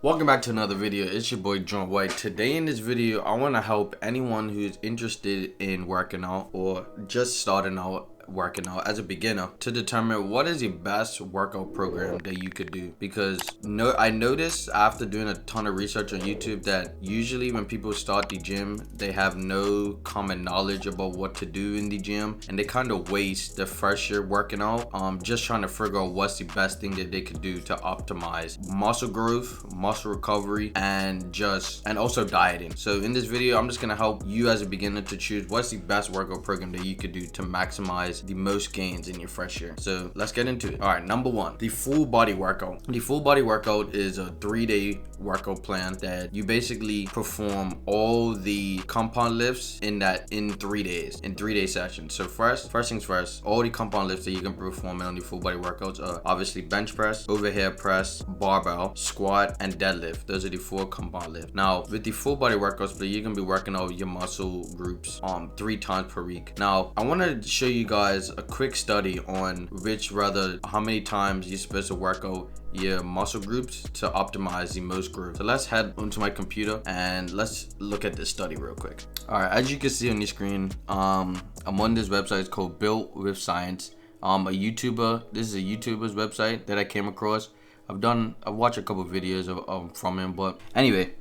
Welcome back to another video. It's your boy John White. Today in this video, I want to help anyone who's interested in working out or just starting out working out as a beginner to determine what is the best workout program that you could do. Because I noticed after doing a ton of research on YouTube that usually when people start the gym, they have no common knowledge about what to do in the gym, and they kind of waste the first year working out just trying to figure out what's the best thing that they could do to optimize muscle growth, muscle recovery, and also dieting. So in this video, I'm just gonna help you as a beginner to choose what's the best workout program that you could do to maximize the most gains in your fresh year. So let's get into it. All right, number one, the full body workout. The full body workout is a 3-day workout plan that you basically perform all the compound lifts in 3 days, in 3-day sessions. So first things first, all the compound lifts that you can perform on the full body workouts are obviously bench press, overhead press, barbell, squat, and deadlift. Those are the 4 compound lifts. Now with the full body workouts, you're gonna be working out your muscle groups 3 times per week. Now I want to show you guys a quick study on how many times you're supposed to work out your muscle groups to optimize the most growth. So let's head onto my computer and let's look at this study real quick. All right, as you can see on your screen, I'm on this website. It's called Built with Science. This is a YouTuber's website that I came across. I've watched a couple videos from him, but anyway.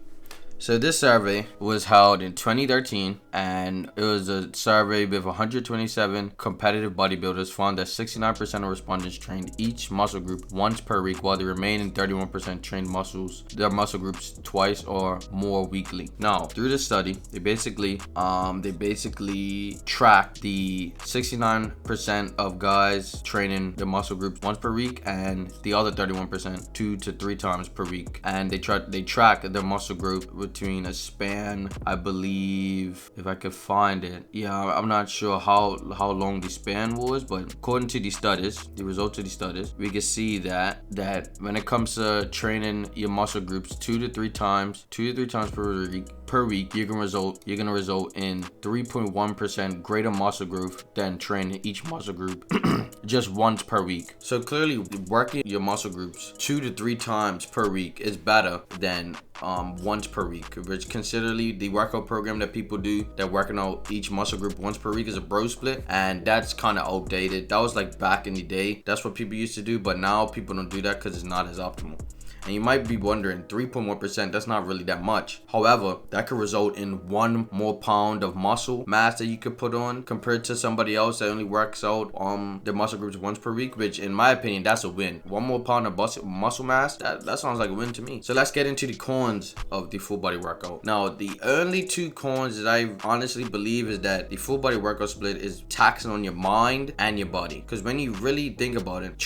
So this survey was held in 2013, and it was a survey with 127 competitive bodybuilders. Found that 69% of respondents trained each muscle group once per week, while the remaining 31% trained their muscle groups twice or more weekly. Now, through the study, they basically tracked the 69% of guys training their muscle groups once per week, and the other 31% 2 to 3 times per week. And they tracked their muscle group between a span, I believe, if I could find it. Yeah, I'm not sure how long the span was, but according to the results of the studies, we can see that when it comes to training your muscle groups 2 to 3 times per week, you're gonna result in 3.1% greater muscle growth than training each muscle group just once per week. So clearly, working your muscle groups 2 to 3 times per week is better than once per week. Which considerably the workout program that people do, that working out each muscle group once per week, is a bro split, and that's kind of outdated. That was like back in the day. That's what people used to do, but now people don't do that because it's not as optimal. And you might be wondering, 3.1%, that's not really that much. However, that could result in 1 more pound of muscle mass that you could put on compared to somebody else that only works out their muscle groups once per week, which in my opinion, that's a win. 1 more pound of muscle mass, that sounds like a win to me. So let's get into the cons of the full body workout. Now, the only 2 cons that I honestly believe is that the full body workout split is taxing on your mind and your body. Because when you really think about it,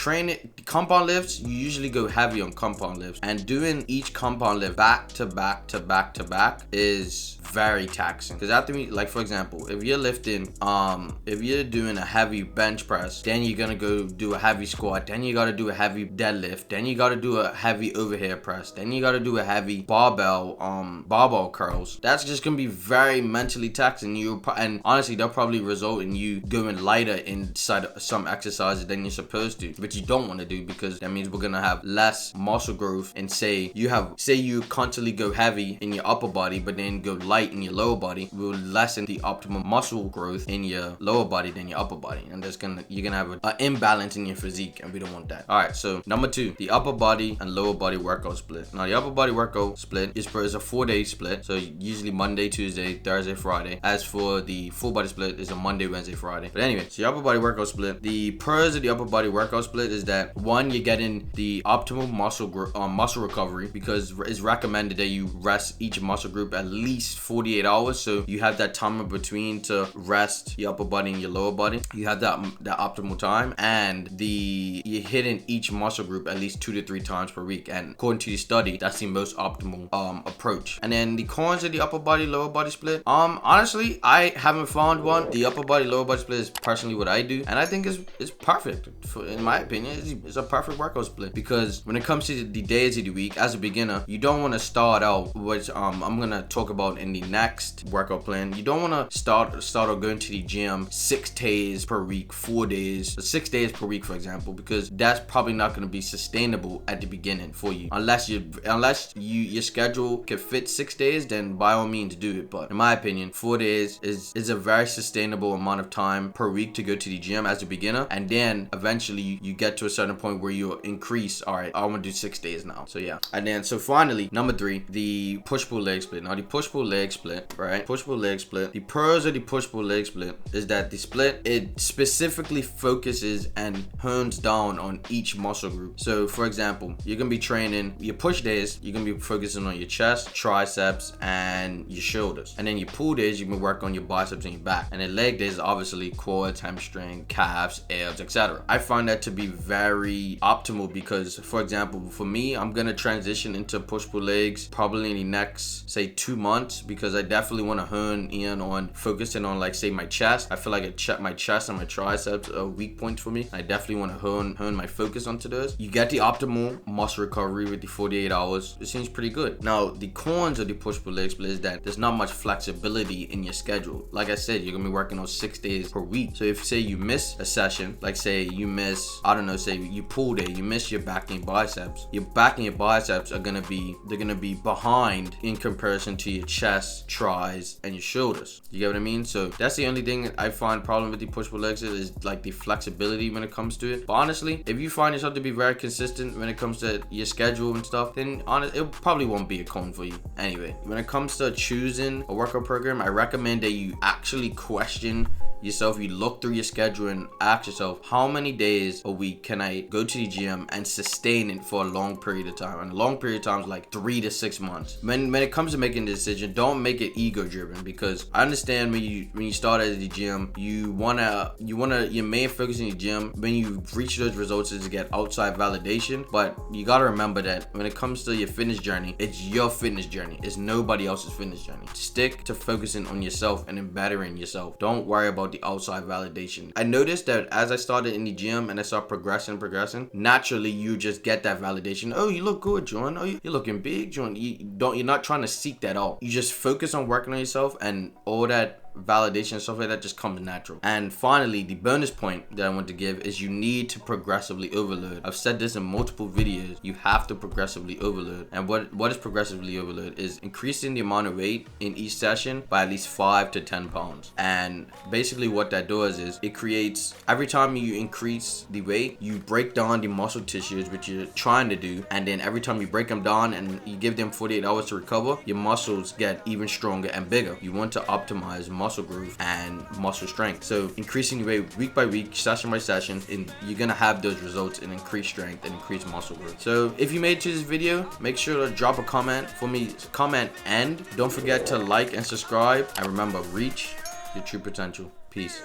compound lifts, you usually go heavy on compound lifts. And doing each compound lift back to back to back to back is very taxing. Because for example, if you're doing a heavy bench press, then you're gonna go do a heavy squat, then you gotta do a heavy deadlift, then you gotta do a heavy overhead press, then you gotta do a heavy barbell curls. That's just gonna be very mentally taxing. And honestly, that'll probably result in you going lighter inside some exercises than you're supposed to, which you don't want to do, because that means we're gonna have less muscle growth. And say you constantly go heavy in your upper body, but then go light in your lower body, will lessen the optimal muscle growth in your lower body than your upper body, and you're gonna have an imbalance in your physique, and we don't want that. All right, so number 2, the upper body and lower body workout split. Now the upper body workout split is a 4-day split, so usually Monday, Tuesday, Thursday, Friday. As for the full body split, is a Monday, Wednesday, Friday. But anyway, so the upper body workout split, the pros of the upper body workout split is that 1, you're getting the optimal muscle recovery, because it's recommended that you rest each muscle group at least 48 hours, so you have that time in between to rest your upper body and your lower body. You have that optimal time, and you're hitting each muscle group at least 2 to 3 times per week, and according to the study, that's the most optimal approach. And then the cons of the upper body lower body split, honestly, I haven't found one. The upper body lower body split is personally what I do, and I think it's perfect. In my opinion, it's a perfect workout split, because when it comes to the days of the week. As a beginner, you don't want to start out, which I'm gonna talk about in the next workout plan. You don't want to start out going to the gym 6 days per week, 4 days, 6 days per week, for example, because that's probably not going to be sustainable at the beginning for you. Unless your schedule can fit 6 days, then by all means do it. But in my opinion, 4 days is a very sustainable amount of time per week to go to the gym as a beginner, and then eventually you get to a certain point where you'll increase. All right, I want to do 6 days now. So yeah, and then so finally, number 3, the push-pull leg split. Now the push-pull leg split, right? Push-pull leg split. The pros of the push-pull leg split is that the split, it specifically focuses and hones down on each muscle group. So for example, you're gonna be training your push days, you're gonna be focusing on your chest, triceps, and your shoulders. And then your pull days, you can work on your biceps and your back. And then leg days, obviously quads, hamstring, calves, abs, etc. I find that to be very optimal because, for example, for me, I'm gonna transition into push-pull legs probably in the next, say, 2 months, because I definitely want to hone in on focusing on, like, say, my chest. I feel like my chest and my triceps are weak points for me. I definitely want to hone my focus onto those. You get the optimal muscle recovery with the 48 hours. It seems pretty good. Now, the cons of the push-pull leg split is that there's not much flexibility in your schedule. Like I said, you're gonna be working on 6 days per week. So if, say, you miss a session, like say you miss, I don't know, say you pull day, you miss your back and your biceps. Your back and your biceps are gonna be behind in comparison to your chest, tris, and your shoulders. You get what I mean? So that's the only thing I find problem with the push-pull legs is like the flexibility when it comes to it. But honestly, if you find yourself to be very consistent when it comes to your schedule and stuff, then it probably won't be a con for you. Anyway, when it comes to choosing a workout program, I recommend that you actually question yourself. You look through your schedule and ask yourself, how many days a week can I go to the gym and sustain it for a long period of time? And a long period of time is like 3 to 6 months. When it comes to making a decision, don't make it ego driven, because I understand when you start at the gym, you wanna your main focus in the gym when you reach those results is to get outside validation. But you gotta remember that when it comes to your fitness journey, it's your fitness journey. It's nobody else's fitness journey. Stick to focusing on yourself and in bettering yourself. Don't worry about the outside validation. I noticed that as I started in the gym and I started progressing, naturally you just get that validation. Oh, you look good, John. Oh, you're looking big, John. You're not trying to seek that out. You just focus on working on yourself, and all that validation and stuff like that just comes natural. And finally, the bonus point that I want to give is you need to progressively overload. I've said this in multiple videos. You have to progressively overload. And what is progressively overload is increasing the amount of weight in each session by at least 5 to 10 pounds. And basically what that does is it creates, every time you increase the weight, you break down the muscle tissues, which you're trying to do, and then every time you break them down and you give them 48 hours to recover, your muscles get even stronger and bigger. You want to optimize muscle growth and muscle strength. So increasing your weight week by week, session by session, and you're gonna have those results in increased strength and increased muscle growth. So if you made it to this video, make sure to drop a comment for me. Comment, and don't forget to like and subscribe. And remember, reach your true potential. Peace.